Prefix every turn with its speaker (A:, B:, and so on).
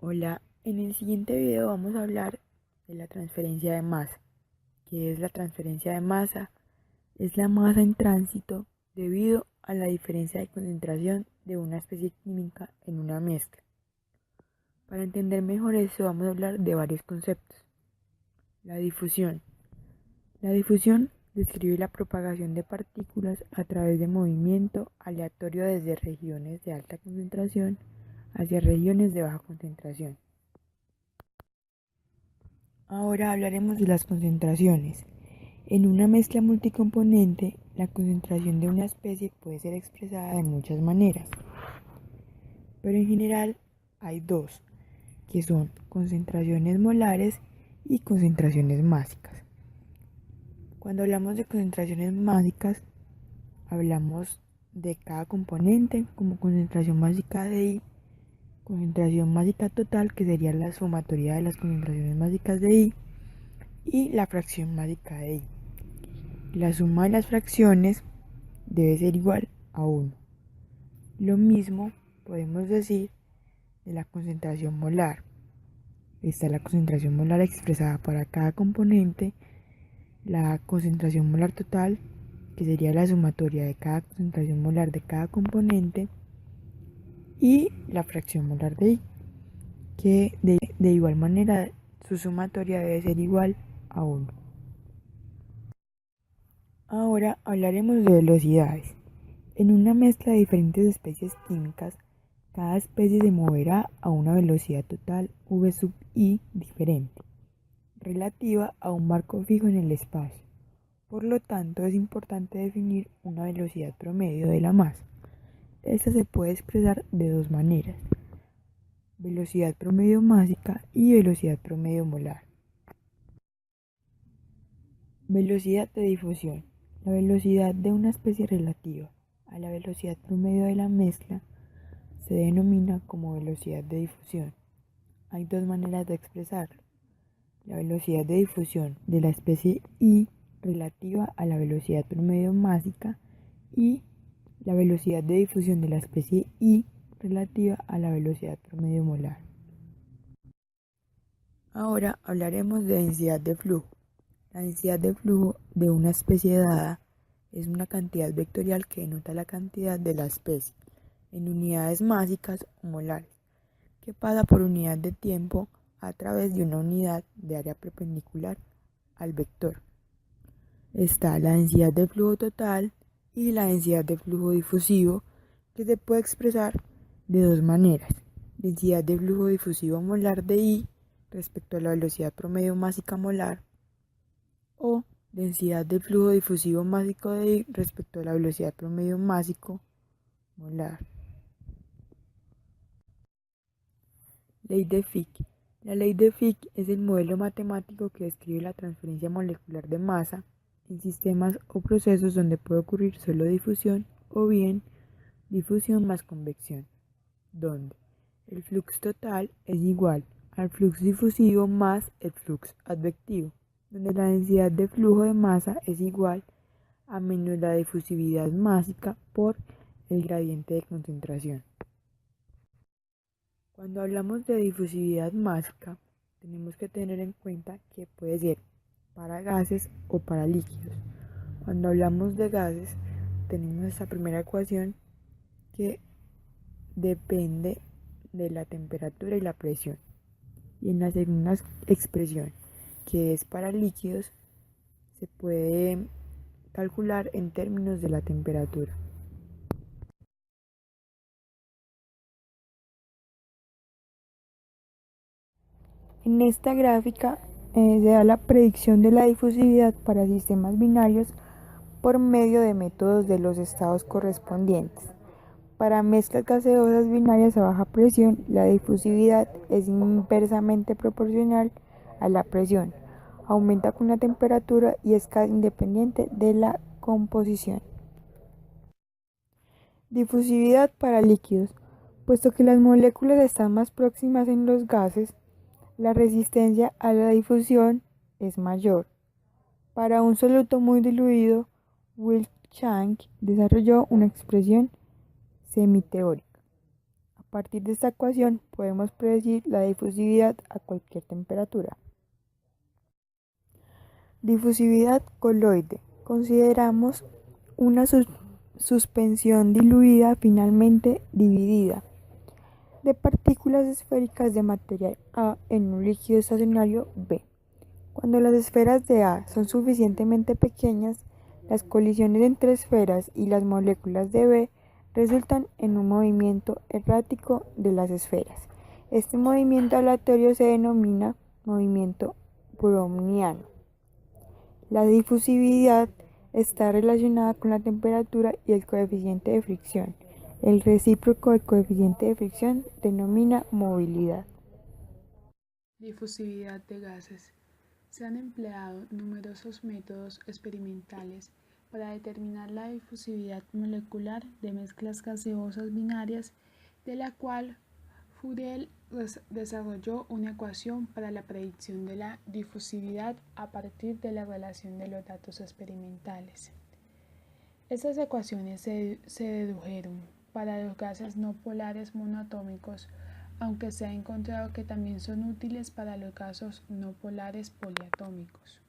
A: Hola, en el siguiente video vamos a hablar de la transferencia de masa. ¿Qué es la transferencia de masa? Es la masa en tránsito debido a la diferencia de concentración de una especie química en una mezcla. Para entender mejor eso vamos a hablar de varios conceptos. La difusión. La difusión describe la propagación de partículas a través de movimiento aleatorio desde regiones de alta concentración hacia regiones de baja concentración. Ahora hablaremos de las concentraciones. En una mezcla multicomponente, la concentración de una especie puede ser expresada de muchas maneras, pero en general hay dos, que son concentraciones molares y concentraciones másicas. Cuando hablamos de concentraciones másicas, hablamos de cada componente como concentración másica de I, concentración másica total, que sería la sumatoria de las concentraciones mágicas de I, y la fracción mágica de I. La suma de las fracciones debe ser igual a 1. Lo mismo podemos decir de la concentración molar. Está la concentración molar expresada para cada componente, la concentración molar total, que sería la sumatoria de cada concentración molar de cada componente, y la fracción molar de I, que de igual manera su sumatoria debe ser igual a 1. Ahora hablaremos de velocidades. En una mezcla de diferentes especies químicas, cada especie se moverá a una velocidad total v sub i diferente, relativa a un marco fijo en el espacio. Por lo tanto, es importante definir una velocidad promedio de la masa. Esta se puede expresar de dos maneras: velocidad promedio másica y velocidad promedio molar. Velocidad de difusión. La velocidad de una especie relativa a la velocidad promedio de la mezcla se denomina como velocidad de difusión. Hay dos maneras de expresarlo: la velocidad de difusión de la especie I relativa a la velocidad promedio másica y la velocidad de difusión de la especie I relativa a la velocidad promedio molar. Ahora hablaremos de densidad de flujo. La densidad de flujo de una especie dada es una cantidad vectorial que denota la cantidad de la especie en unidades másicas o molares, que pasa por unidad de tiempo a través de una unidad de área perpendicular al vector. Está la densidad de flujo total y la densidad de flujo difusivo, que se puede expresar de dos maneras: densidad de flujo difusivo molar de I respecto a la velocidad promedio másica molar, o densidad de flujo difusivo másico de I respecto a la velocidad promedio másico molar. Ley de Fick. La ley de Fick es el modelo matemático que describe la transferencia molecular de masa en sistemas o procesos donde puede ocurrir solo difusión o bien difusión más convección, donde el flux total es igual al flux difusivo más el flux advectivo, donde la densidad de flujo de masa es igual a menos la difusividad másica por el gradiente de concentración. Cuando hablamos de difusividad másica, tenemos que tener en cuenta que puede ser para gases o para líquidos. Cuando hablamos de gases, tenemos esta primera ecuación que depende de la temperatura y la presión. Y en la segunda expresión, que es para líquidos, se puede calcular en términos de la temperatura. En esta gráfica se da la predicción de la difusividad para sistemas binarios por medio de métodos de los estados correspondientes. Para mezclas gaseosas binarias a baja presión, la difusividad es inversamente proporcional a la presión, aumenta con la temperatura y es casi independiente de la composición. Difusividad para líquidos. Puesto que las moléculas están más próximas en los gases, la resistencia a la difusión es mayor. Para un soluto muy diluido, Wilczank desarrolló una expresión semiteórica. partir de esta ecuación podemos predecir la difusividad a cualquier temperatura. Difusividad coloide. Consideramos una suspensión diluida finalmente dividida de partículas esféricas de material A en un líquido estacionario B. Cuando las esferas de A son suficientemente pequeñas, las colisiones entre esferas y las moléculas de B resultan en un movimiento errático de las esferas. Este movimiento aleatorio se denomina movimiento browniano. La difusividad está relacionada con la temperatura y el coeficiente de fricción. El recíproco del coeficiente de fricción denomina movilidad.
B: Difusividad de gases. Se han empleado numerosos métodos experimentales para determinar la difusividad molecular de mezclas gaseosas binarias, de la cual Fourier desarrolló una ecuación para la predicción de la difusividad a partir de la relación de los datos experimentales. Estas ecuaciones se dedujeron para los gases no polares monoatómicos, aunque se ha encontrado que también son útiles para los gases no polares poliatómicos.